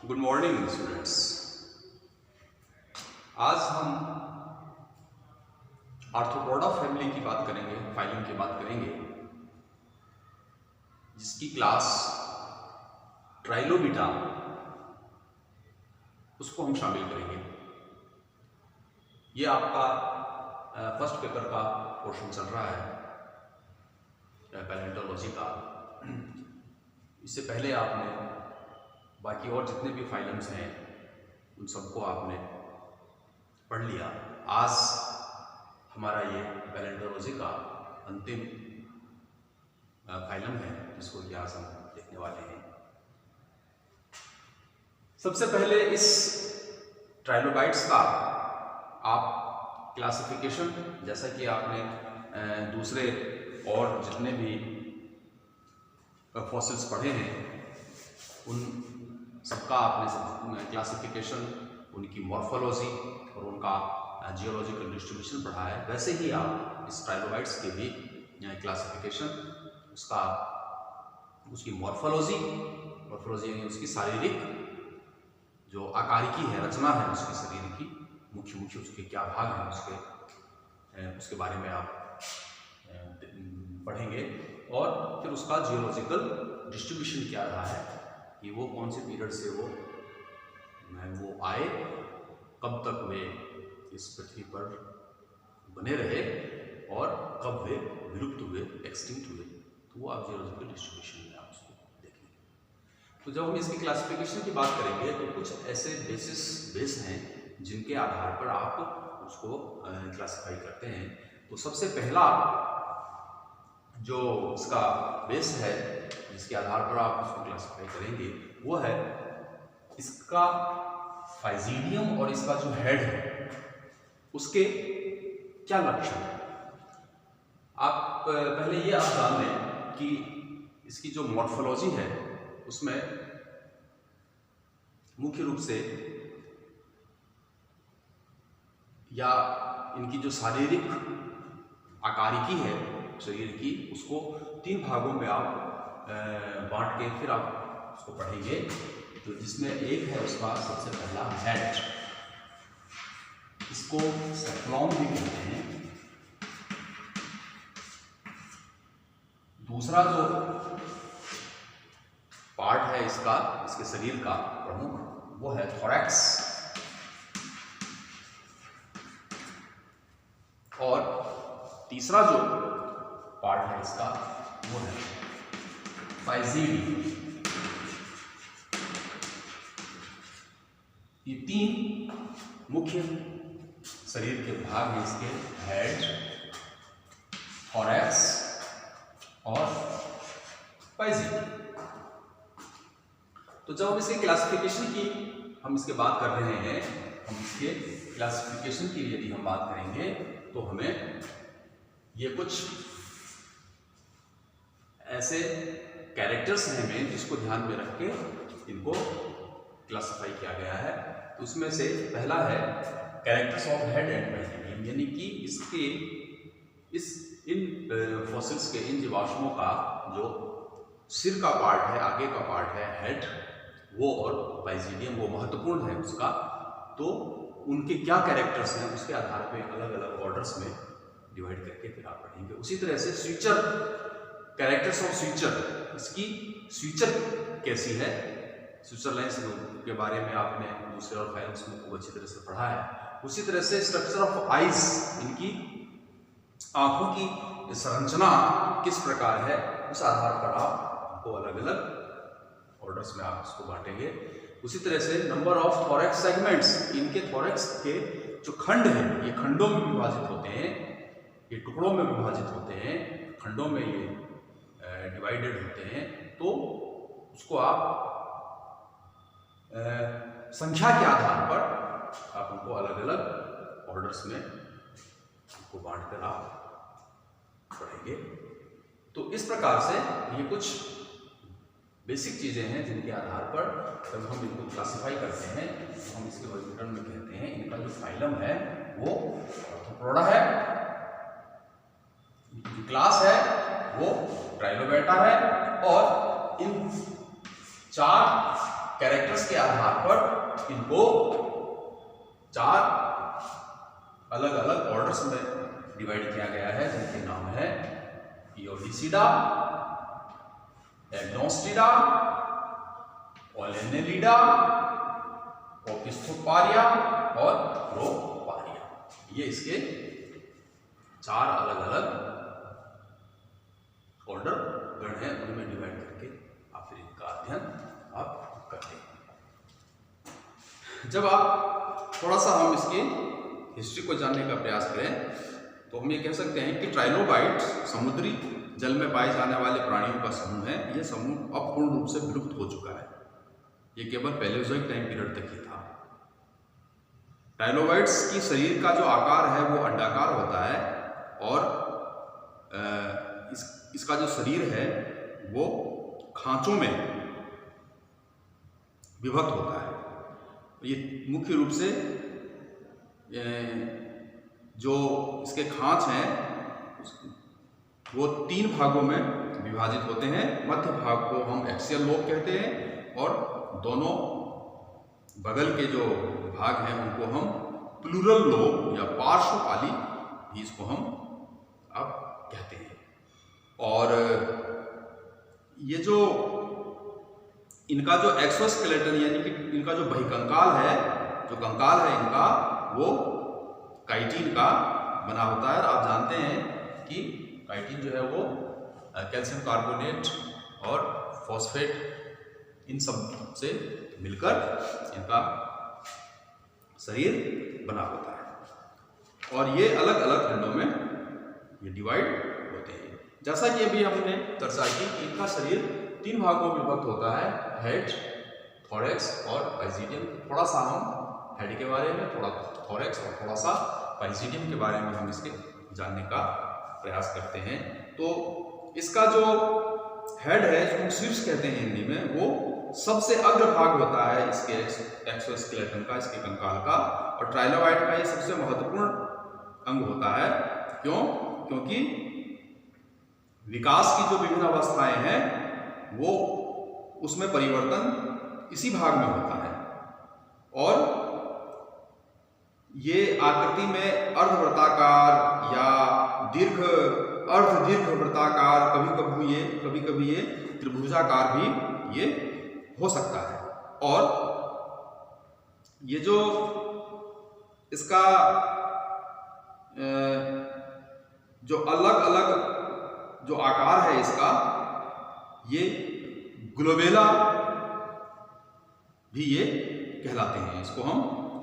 Good morning students. आज हम arthropoda family की बात करेंगे, फाइलम की बात करेंगे, जिसकी क्लास ट्राइलोबिटा उसको हम शामिल करेंगे। ये आपका फर्स्ट पेपर का पोर्शन चल रहा है पैलेंटोलॉजी का। इससे पहले आपने बाकी और जितने भी फाइलम्स हैं उन सबको आपने पढ़ लिया। आज हमारा ये पैलेंटोलॉजी का अंतिम फाइलम है जिसको कि आज हम देखने वाले हैं। सबसे पहले इस ट्राइलोबाइट्स का आप क्लासिफिकेशन, जैसा कि आपने दूसरे और जितने भी फॉसिल्स पढ़े हैं उन सबका आपने क्लासिफिकेशन, उनकी मॉर्फोलॉजी और उनका जियोलॉजिकल डिस्ट्रीब्यूशन पढ़ा है। वैसे ही आप इस ट्राइलोबाइट्स के भी क्लासिफिकेशन, उसकी मॉर्फोलॉजी यानी उसकी शारीरिक जो आकारिकी है, रचना है उसके शरीर की, मुख्य उसके क्या भाग हैं उसके बारे में आप पढ़ेंगे। और फिर उसका जियोलॉजिकल डिस्ट्रीब्यूशन क्या रहा है कि वो कौन से पीरियड से वो आए, कब तक वे इस पृथ्वी पर बने रहे और कब वे विलुप्त हुए, एक्सटिंक्ट हुए। तो वो आप जियोलॉजिकल डिस्ट्रीब्यूशन में आप उसको देखेंगे। तो जब हम इसकी क्लासिफिकेशन की बात करेंगे तो कुछ ऐसे बेस हैं जिनके आधार पर आप उसको क्लासिफाई करते हैं। तो सबसे पहला जो इसका बेस है जिसके आधार पर आप उसको क्लासिफाई करेंगे वो है इसका फाइजीडियम और इसका जो हेड है उसके क्या लक्षण है। आप पहले ये आप जान लें कि इसकी जो मॉर्फोलॉजी है उसमें मुख्य रूप से या इनकी जो शारीरिक आकारिकी है शरीर की, उसको 3 भागों में आप बांट के फिर आप उसको पढ़ेंगे। तो जिसमें एक है उसका सबसे पहला हेड, इसको सेफ्लॉन भी कहते हैं। दूसरा जो पार्ट है इसका, इसके शरीर का प्रमुख, वो है थोरैक्स। और तीसरा जो पार्ट है इसका वो है फाइजीडियम। ये 3 मुख्य शरीर के भाग हैं इसके, हेड, थोरैक्स और फाइजीडियम। तो जब हम इसके क्लासिफिकेशन की हम इसके बात कर रहे हैं, हम इसके क्लासिफिकेशन की यदि हम बात करेंगे तो हमें ये कुछ ऐसे कैरेक्टर्स हैं जिसको ध्यान में रख के इनको क्लासिफाई किया गया है। तो उसमें से पहला है कैरेक्टर्स ऑफ हेड एंड फाइजीडियम, यानी कि इन फॉसिल्स के, इन जीवाश्मों का जो सिर का पार्ट है, आगे का पार्ट है हेड, वो और फाइजीडियम वो महत्वपूर्ण है उसका। तो उनके क्या कैरेक्टर्स हैं उसके आधार पे अलग अलग ऑर्डर्स में डिवाइड करके फिर आप पढ़ेंगे। उसी तरह से स्वीचर, कैरेक्टर्स ऑफ स्वीचर, इसकी स्वीचर कैसी है, स्वीचर लाइन्स के बारे में आपने दूसरे और फाइल्स में खूब अच्छी तरह से पढ़ा है। उसी तरह से स्ट्रक्चर ऑफ आइज, इनकी आंखों की संरचना किस प्रकार है, उस आधार पर आपको अलग अलग ऑर्डर्स में आप इसको बांटेंगे। उसी तरह से नंबर ऑफ थोरैक्स सेगमेंट्स, इनके थोरैक्स के जो खंड हैं ये खंडों में विभाजित होते हैं, ये टुकड़ों में विभाजित होते हैं, खंडों में ये डिवाइडेड होते हैं। तो उसको आप संख्या के आधार पर आप उनको अलग अलग ऑर्डर्स में उनको बांट कर आप पढ़ेंगे। तो इस प्रकार से ये कुछ बेसिक चीज़ें हैं जिनके आधार पर जब हम इनको क्लासिफाई करते हैं तो हम इसके वर्गीकरण में कहते हैं इनका जो फाइलम है वो आर्थ्रोपोडा है, जो क्लास है वो ट्राइलोबेटा है, और इन 4 कैरेक्टर्स के आधार पर इनको 4 अलग अलग ऑर्डर्स में डिवाइड किया गया है, जिनके नाम है इयोडिसिडा, एग्नोस्टिडा, ओलेनेलिडा, ओपिस्थोपारिया और प्रोपारिया। ये इसके 4 अलग अलग ऑर्डर गण है, उनमें डिवाइड करके आप फिर इनका अध्ययन आप करते हैं। जब आप थोड़ा सा हम इसकी हिस्ट्री को जानने का प्रयास करें तो हम ये कह सकते हैं कि ट्राइलोबाइट्स समुद्री जल में पाए जाने वाले प्राणियों का समूह है। ये समूह अब पूर्ण रूप से विलुप्त हो चुका है। ये केवल पैलेओजोइक टाइम पीरियड तक ही था। ट्राइलोबाइट्स की शरीर का जो आकार है वो अंडाकार होता है और इसका जो शरीर है वो खांचों में विभक्त होता है। ये मुख्य रूप से जो इसके खांच हैं वो 3 भागों में विभाजित होते हैं। मध्य भाग को हम एक्सियल लोब कहते हैं और दोनों बगल के जो भाग हैं उनको हम प्लूरल लोब या पार्श्वपाली भी इसको हम अब कहते हैं। और ये जो इनका जो एक्सोस्केलेटन यानी कि इनका जो बहिकंकाल है, जो कंकाल है इनका, वो काइटिन का बना होता है। और आप जानते हैं कि काइटिन जो है वो कैल्शियम कार्बोनेट और फॉस्फेट इन सब से मिलकर इनका शरीर बना होता है और ये अलग अलग खंडों में ये डिवाइड होते हैं। जैसा कि अभी हमने चर्चा की कि इनका शरीर 3 भागों में विभक्त होता है, हेड, थोरैक्स और पाइजिडियम। थोड़ा सा हम हेड के बारे में, थोड़ा थोरैक्स और थोड़ा सा पाइजिडियम के बारे में हम इसके जानने का प्रयास करते हैं। तो इसका जो हेड है, जिसको शीर्ष कहते हैं हिंदी में, वो सबसे अग्रभाग होता है इसके एक्सोस्केलेटन का, इसके कंकाल का। और ट्राइलोबाइट का ये सबसे महत्वपूर्ण अंग होता है। क्यों? क्योंकि विकास की जो विभिन्न अवस्थाएं हैं वो उसमें परिवर्तन इसी भाग में होता है और ये आकृति में अर्धवृत्ताकार या अर्ध दीर्घ वृत्ताकार, कभी कभी ये त्रिभुजाकार भी ये हो सकता है। और ये जो इसका जो अलग अलग जो आकार है इसका, ये ग्लोबेला भी ये कहलाते हैं। इसको हम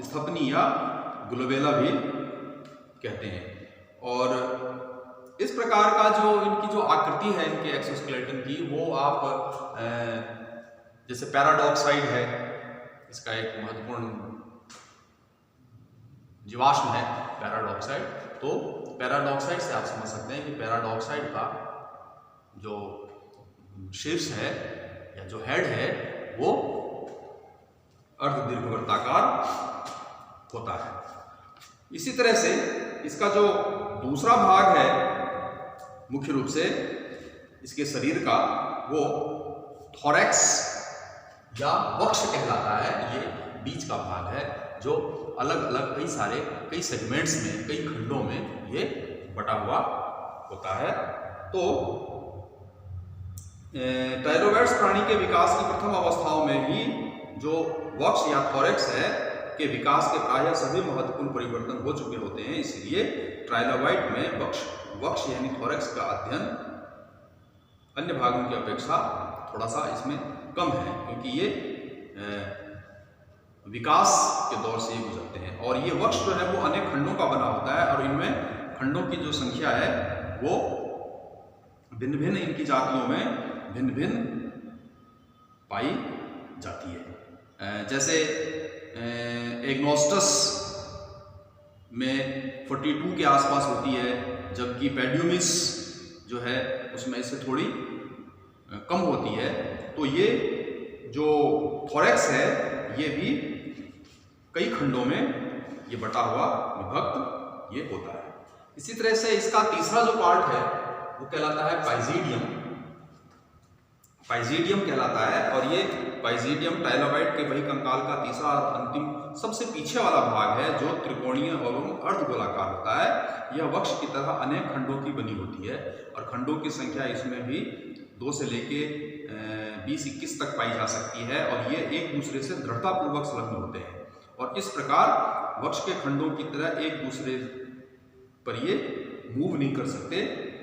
स्थपनी या ग्लोबेला भी कहते हैं। और इस प्रकार का जो इनकी जो आकृति है इनके एक्सोस्केलेटन की, वो आप जैसे पैराडॉक्साइड है, इसका एक महत्वपूर्ण जीवाश्म है पैराडॉक्साइड। तो पैराडॉक्साइड से आप समझ सकते हैं कि पैराडॉक्साइड का जो शीर्ष है या जो हेड है वो अर्धदीर्घवृत्ताकार होता है। इसी तरह से इसका जो दूसरा भाग है मुख्य रूप से इसके शरीर का, वो थोरैक्स या वक्ष कहलाता है। ये बीच का भाग है जो अलग अलग कई सेगमेंट्स में, कई खंडों में ये बटा हुआ होता है। तो ट्राइलोबाइट्स प्राणी के विकास की प्रथम अवस्थाओं में ही जो वक्ष या थोरैक्स है के विकास के प्रायः सभी महत्वपूर्ण परिवर्तन हो चुके होते हैं। इसलिए ट्राइलोबाइट में वक्ष यानी थोरैक्स का अध्ययन अन्य भागों की अपेक्षा थोड़ा सा इसमें कम है, क्योंकि ये विकास के दौर से गुजरते हैं। और ये वक्ष जो है वो अनेक खंडों का बना होता है और इनमें खंडों की जो संख्या है वो भिन्न भिन्न इनकी जातियों में भिन्न भिन्न पाई जाती है। जैसे एग्नोस्टस में 42 के आसपास होती है, जबकि पेड्यूमिस जो है उसमें इससे थोड़ी कम होती है। तो ये जो थोरैक्स है ये भी कई खंडों में ये बटा हुआ विभक्त ये होता है। इसी तरह से इसका तीसरा जो पार्ट है वो कहलाता है पाइजिडियम। पाइजीडियम कहलाता है। और ये पाइजीडियम ट्राइलोबाइट के वही कंकाल का तीसरा और अंतिम सबसे पीछे वाला भाग है जो त्रिकोणीय एवं अर्धगोलाकार होता है। यह वक्ष की तरह अनेक खंडों की बनी होती है और खंडों की संख्या इसमें भी 2 से लेके 20-21 तक पाई जा सकती है और ये एक दूसरे से दृढ़तापूर्वक संलग्न होते हैं और इस प्रकार वक्ष के खंडों की तरह एक दूसरे पर ये मूव नहीं कर सकते,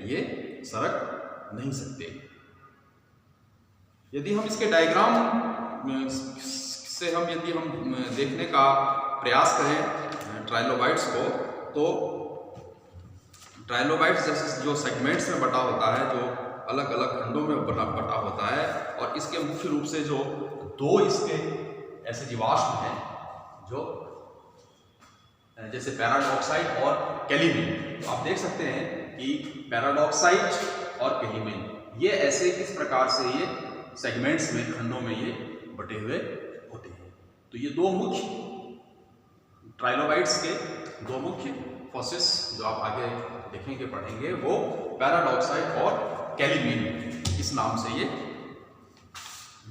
ये सरक नहीं सकते। यदि हम इसके डायग्राम से यदि हम देखने का प्रयास करें ट्राइलोबाइट्स को, तो ट्राइलोबाइट्स जैसे जो सेगमेंट्स में बटा होता है, जो अलग अलग खंडों में बटा होता है और इसके मुख्य रूप से जो 2 इसके ऐसे जीवाश्म हैं जो जैसे पैराडॉक्साइट और कैलीमिन। तो आप देख सकते हैं कि पैराडॉक्साइट और कैलीमिन ये ऐसे किस प्रकार से ये सेगमेंट्स में खंडों में ये बटे हुए होते हैं। तो ये 2 मुख्य ट्राइलोबाइट्स के 2 मुख्य फॉसिल्स जो आप आगे देखेंगे पढ़ेंगे वो पैराडॉक्साइट और कैलीमिन इस नाम से ये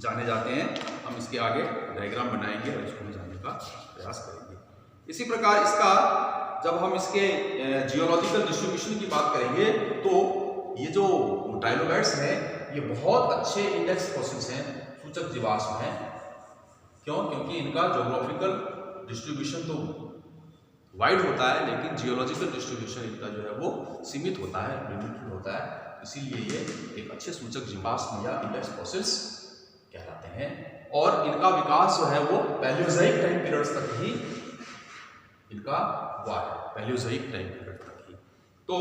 जाने जाते हैं। हम इसके आगे डायग्राम बनाएंगे और इसको जानने का प्रयास करेंगे। इसी प्रकार इसका जब हम इसके जियोलॉजिकल डिस्ट्रीब्यूशन की बात करेंगे तो ये जो ट्राइलोबाइट्स हैं ये बहुत अच्छे इंडेक्स फॉसिल्स हैं, सूचक जीवाश्म हैं। क्यों? क्योंकि इनका ज्योग्राफिकल डिस्ट्रीब्यूशन तो वाइड होता है लेकिन जियोलॉजिकल डिस्ट्रीब्यूशन इनका जो है वो सीमित होता है, लिमिटेड होता है। इसीलिए ये एक अच्छे सूचक जीवाश्म या इंडेक्स फॉसिल्स कहलाते हैं और इनका विकास जो है वो पैलियोजोइक टाइम पीरियड्स तक ही इनका हुआ है, पैलियोजोइक टाइम पीरियड तक ही। तो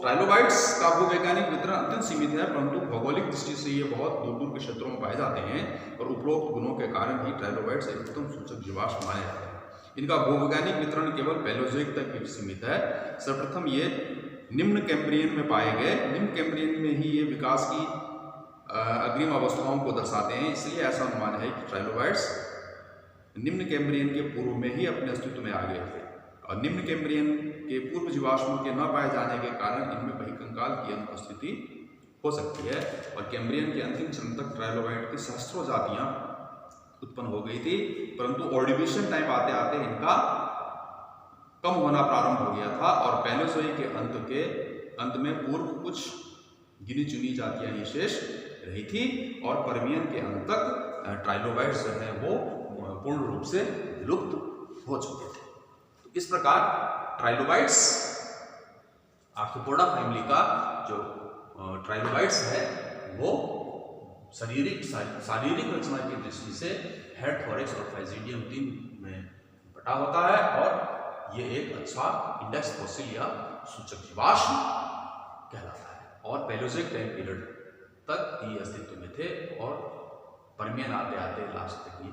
ट्राइलोबाइट्स का भूवैज्ञानिक वितरण अत्यंत सीमित है, परंतु भौगोलिक दृष्टि से ये बहुत दूर दूर के क्षेत्रों में पाए जाते हैं और उपरोक्त गुणों के कारण ही ट्राइलोबाइट्स एक उत्तम सूचक जीवाश्म माने जाते हैं। इनका भूवैज्ञानिक वितरण केवल पैलियोजोइक तक ही सीमित है। सर्वप्रथम ये निम्न कैम्ब्रियन में पाए गए, निम्न कैम्ब्रियन में ही ये विकास की अग्रिम अवस्थाओं को दर्शाते हैं। इसलिए ऐसा अनुमान है कि ट्राइलोबाइट्स निम्न कैम्ब्रियन के पूर्व में ही अपने अस्तित्व में आ गए थे और निम्न कैम्ब्रियन के पूर्व जीवाश्मों के न पाए जाने के कारण इनमें बहिकंकाल की अनुपस्थिति हो सकती है और कैम्ब्रियन के अंतिम चरण तक ट्राइलोबाइट की सहस्त्रों जातियां उत्पन्न हो गई थी, परंतु ऑर्डिविशन टाइम आते आते इनका कम होना प्रारंभ हो गया था और पैलियोजोइक के अंत में पूर्व कुछ गिनी चुनी जातियां ही शेष रही थी और परमियन के अंत तक ट्राइलोबाइट्स जो है वो पूर्ण रूप से विलुप्त हो चुके थे। तो इस प्रकार ट्राइलोबाइट्स आर्थ्रोपोडा फैमिली का जो ट्राइलोबाइट्स है वो शारीरिक रचना की दृष्टि से हेड, थोरैक्स और पैजिडियम 3 में बटा होता है और ये एक अच्छा इंडेक्स फॉसिल या सूचक जीवाश्म कहलाता है और पैलियोजोइक टाइम पीरियड तक ये अस्तित्व में थे और परमियन आते आते लास्ट तक ये